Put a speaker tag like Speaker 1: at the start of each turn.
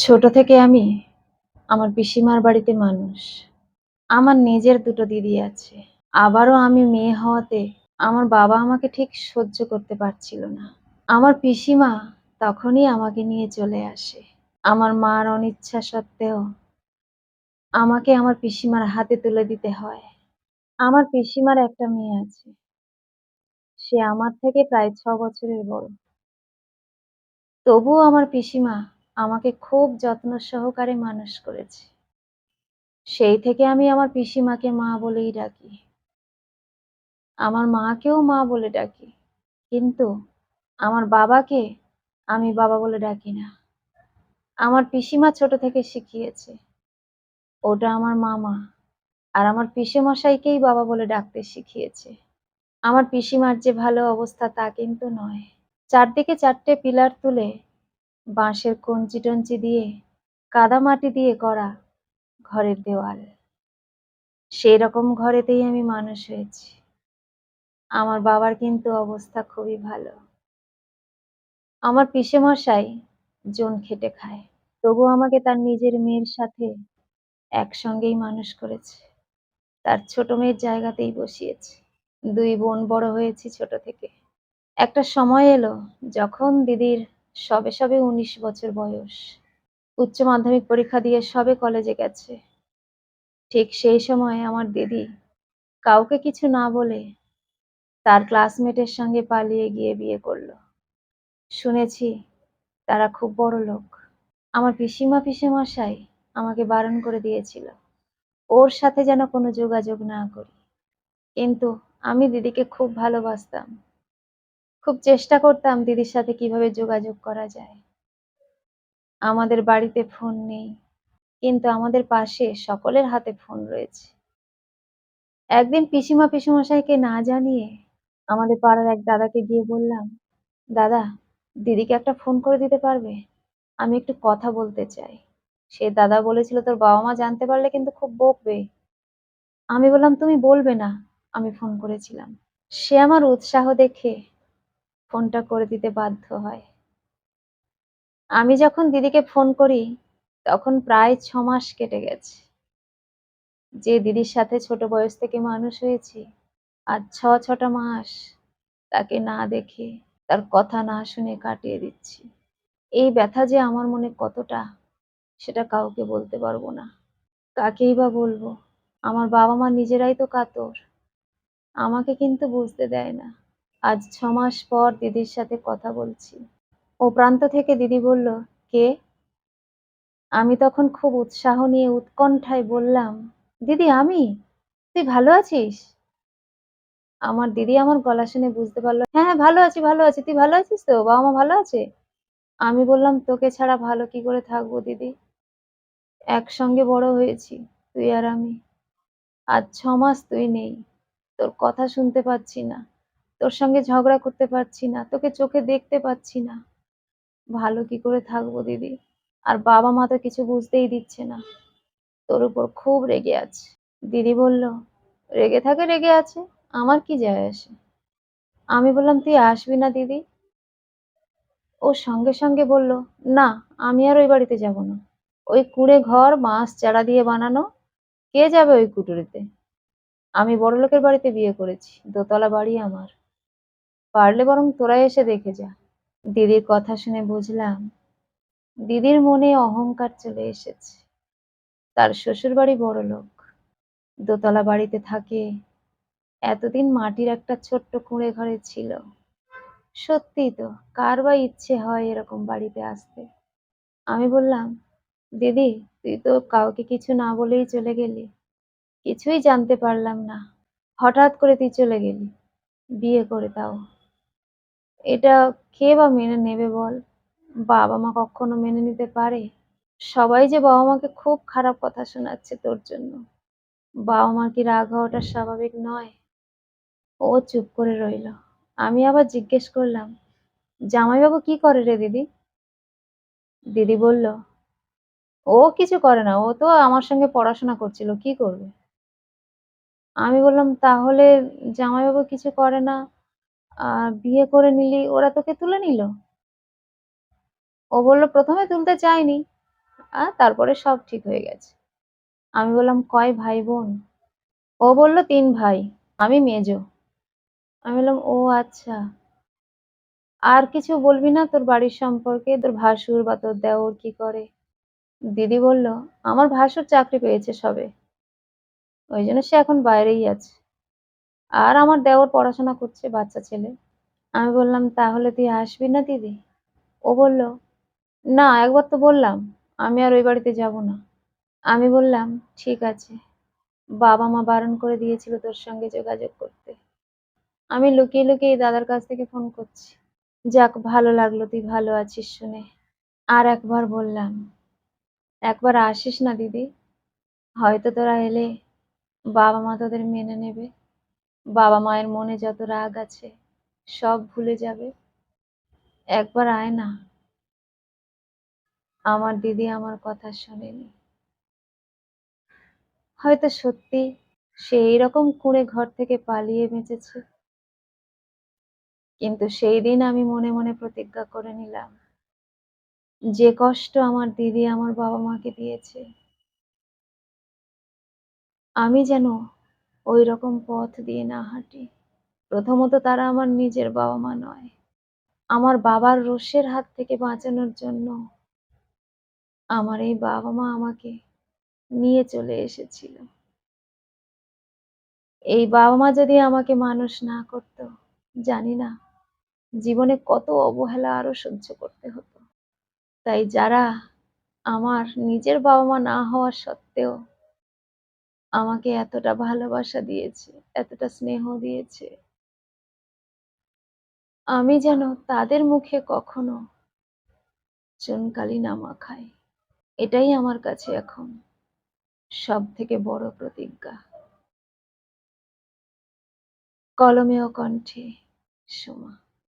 Speaker 1: ছোট থেকে আমি আমার পিসিমার বাড়িতে মানুষ। আমার নিজের ২ টো দিদি আছে। আবারও আমি মেয়ে হওয়াতে আমার বাবা আমাকে ঠিক সহ্য করতে পারছিল না। আমার পিসিমা তখনই আমাকে নিয়ে চলে আসে। আমার মার অনিচ্ছা সত্ত্বেও আমাকে আমার পিসিমার হাতে তুলে দিতে হয়। আমার পিসিমার একটা মেয়ে আছে। সে আমার থেকে প্রায় ৬ বছরের বড়। তবুও আমার পিসিমা আমাকে খুব যত্ন সহকারে মানুষ করেছে। সেই থেকে আমি আমার পিসিমাকে মা বলেই ডাকি। আমার মাকেও মা বলে ডাকি। কিন্তু আমার বাবাকে আমি বাবা বলে ডাকি না। আমার পিসিমা ছোট থেকে শিখিয়েছে। ওটা আমার মামা। আর আমার পিসেমশাইকেই বাবা বলে ডাকতে শিখিয়েছে। আমার পিসিমার যে ভালো অবস্থা তা কিন্তু নয়। চারদিকে ৪ টে পিলার তুলে বাঁশের কঞ্চি-টঞ্চি দিয়ে কাদামাটি দিয়ে করা ঘরের দেওয়াল। সেইরকম ঘরেতেই আমি মানুষ হয়েছি। আমার বাবার কিন্তু অবস্থা খুবই ভালো। আমার পিসেমশাই জন খেটে খায়। তবু আমাকে তার নিজের মেয়ের সাথে একসঙ্গেই মানুষ করেছে। তার ছোট মেয়ের জায়গাতেই বসিয়েছে। ২ বোন বড় হয়েছি ছোট থেকে। একটা সময় এলো যখন দিদির সবে ১৯ বছর বয়স। উচ্চ মাধ্যমিক পরীক্ষা দিয়ে সবে কলেজে গেছে। ঠিক সেই সময় আমার দিদি কাউকে কিছু না বলে তার ক্লাসমেটের সঙ্গে পালিয়ে গিয়ে বিয়ে করল। শুনেছি তারা খুব বড়লোক। আমার পিসেমশাই আমাকে বারণ করে দিয়েছিল ওর সাথে যেন কোনো যোগাযোগ না করি। কিন্তু আমি দিদিকে খুব ভালোবাসতাম। খুব চেষ্টা করতাম দিদির সাথে কিভাবে যোগাযোগ করা যায়। আমাদের বাড়িতে ফোন নেই, কিন্তু আমাদের পাশে সকলের হাতে ফোন রয়েছে। একদিন পিসেমশাইকে না জানিয়ে আমাদের পাড়ার এক দাদাকে গিয়ে বললাম, "দাদা, দিদিকে একটা ফোন করে দিতে পারবে? আমি একটু কথা বলতে চাই।" সে দাদা বলেছিল, "তোর বাবা-মা জানতে পারলে কিন্তু খুব বকবে।" আমি বললাম, "তুমি বলবে না, আমি ফোন করেছিলাম।" সে আমার উৎসাহ দেখে ফোনটা করে দিতে বাধ্য হয়। আমি যখন দিদিকে ফোন করি, তখন প্রায় ৬ মাস কেটে গেছে। যে দিদির সাথে ছোট বয়স থেকে মানুষ হয়েছি, আজ ৬টা মাস তাকে না দেখে, তার কথা না শুনে কাটিয়ে দিচ্ছি। এই ব্যথা যে আমার মনে কতটা, সেটা কাউকে বলতে পারবো না। কাকেই বা বলবো? আমার বাবা-মা নিজেরাই তো কাতর। আমাকে কিন্তু বুঝতে দেয় না। আজ ৬ মাস পর দিদির সাথে কথা বলছি। ও প্রান্ত থেকে দিদি বলল, "কে?" আমি তখন খুব উৎসাহ নিয়ে উৎকণ্ঠায় বললাম, "দিদি আমি। তুই ভালো আছিস?" আমার দিদি আমার গলা শুনে বুঝতে পারল, "হ্যাঁ, হ্যাঁ, ভালো আছি, ভালো আছি। তুই ভালো আছিস তো? বাবা-মা ভালো আছে?" আমি বললাম, "তোকে ছাড়া ভালো কি করে থাকবো দিদি? একসঙ্গে বড় হয়েছি তুই আর আমি। আজ ৬ মাস তুই নেই। তোর কথা শুনতে পাচ্ছি না। তোর সঙ্গে ঝগড়া করতে পারছি না। তোকে চোখে দেখতে পাচ্ছি না। ভালো কি করে থাকবো দিদি? আর বাবা-মা তো কিছু বুঝতেই দিচ্ছে না। তোর উপর খুব রেগে আছে।" দিদি বলল, "রেগে থাকে, রেগে আছে। আমার কি যায় আসে?" আমি বললাম, "তুই আসবি না দিদি?" ও সঙ্গে বলল, "না, আমি আর ওই বাড়িতে যাব না। ওই কুঁড়ে ঘর বাঁশ চারা দিয়ে বানানো। কে যাবে ওই কুঠুরিতে? আমি বড়লোকের বাড়িতে বিয়ে করেছি। দোতলা বাড়ি আমার। পারলে বরং তোরাই এসে দেখে যা।" দিদির কথা শুনে বুঝলাম, দিদির মনে অহংকার চলে এসেছে। তার শ্বশুরবাড়ি বড়লোক। দোতলা বাড়িতে থাকে। এতদিন মাটির একটা ছোট্ট কুঁড়ে ঘরে ছিল। সত্যিই তো, কার বা ইচ্ছে হয় এরকম বাড়িতে আসতে? আমি বললাম, "দিদি, তুই তো কাউকে কিছু না বলেই চলে গেলি। কিছুই জানতে পারলাম না। হঠাৎ করে তুই চলে গেলি। বিয়ে করে তাও। এটা কে বা মেনে নেবে বল? বাবা-মা কখনো মেনে নিতে পারে? সবাই যে বাবা-মাকে খুব খারাপ কথা শোনাচ্ছে তোর জন্য। বাবা-মার কি রাগ হওয়াটা স্বাভাবিক নয়?" ও চুপ করে রইল। আমি আবার জিজ্ঞেস করলাম, "জামাইবাবু কি করে রে দিদি?" দিদি বলল, "ও কিছু করে না। ও তো আমার সঙ্গে পড়াশোনা করছিল। কি করবে?" আমি বললাম, "তাহলে জামাইবাবু কিছু করে না, আ বিয়ে করে নিলি, ওরা তোকে তুলে নিল?" ও বলল, "১ম এ তুলতে চায়নি। তারপরে সব ঠিক হয়ে গেছে। আমি বললাম, "কয় ভাই বোন?" ও বলল, "৩ ভাই। আমি মেজো।" আমি বললাম, "ও আচ্ছা। আর কিছু বলবি না তোর বাড়ির সম্পর্কে? তোর ভাসুর বা তোর দেওর কি করে?" দিদি বলল, "আমার ভাসুর চাকরি পেয়েছে সবে। ওইজন্য সে এখন বাইরেই আছে। আর আমার দেওর পড়াশোনা করছে, বাচ্চা ছেলে।" আমি বললাম, "তাহলে তুই আসবি না দিদি?" ও বলল, "না, একবার তো বললাম, আমি আর ওই বাড়িতে যাব না।" আমি বললাম, "ঠিক আছে। বাবা-মা বারণ করে দিয়েছিল তোর সঙ্গে যোগাযোগ করতে। আমি লুকিয়ে, লুকিয়ে দাদার কাছ থেকে ফোন করছি। যাক ভালো লাগলো তুই ভালো আছিস শুনে।" আর একবার বললাম, "একবার আসিস না দিদি? হয়তো তোরা এলে বাবা-মা তোদের মেনে নেবে। বাবা-মায়ের মনে যত রাগ আছে সব ভুলে যাবে। একবার আয় না।" আমার দিদি আমার কথা শোনেনি। হয়তো সত্যি সে এইরকম কুঁড়ে ঘর থেকে পালিয়ে বেঁচেছে। কিন্তু সেই দিন আমি মনে, মনে প্রতিজ্ঞা করে নিলাম, যে কষ্ট আমার দিদি আমার বাবা-মাকে দিয়েছে, আমি যেন ঐরকম পথ দিয়ে না হাঁটি। প্রথমত তারা আমার নিজের বাবা-মা নয়। আমার বাবার রোষের হাত থেকে বাঁচানোর জন্য আমার এই বাবা-মা আমাকে নিয়ে চলে এসেছিল। এই বাবা-মা যদি আমাকে মানুষ না করত, জানি না জীবনে কত অবহেলা আরো সহ্য করতে হতো। তাই যারা আমার নিজের বাবা-মা না হওয়া সত্ত্বেও আমাকে এতটা ভালোবাসা দিয়েছে, এতটা স্নেহ দিয়েছে, আমি যেন তাদের মুখে কখনো চুনকালি না মাখাই। এটাই আমার কাছে এখন সবথেকে বড় প্রতিজ্ঞা। কলমে ও কণ্ঠে, সোমা।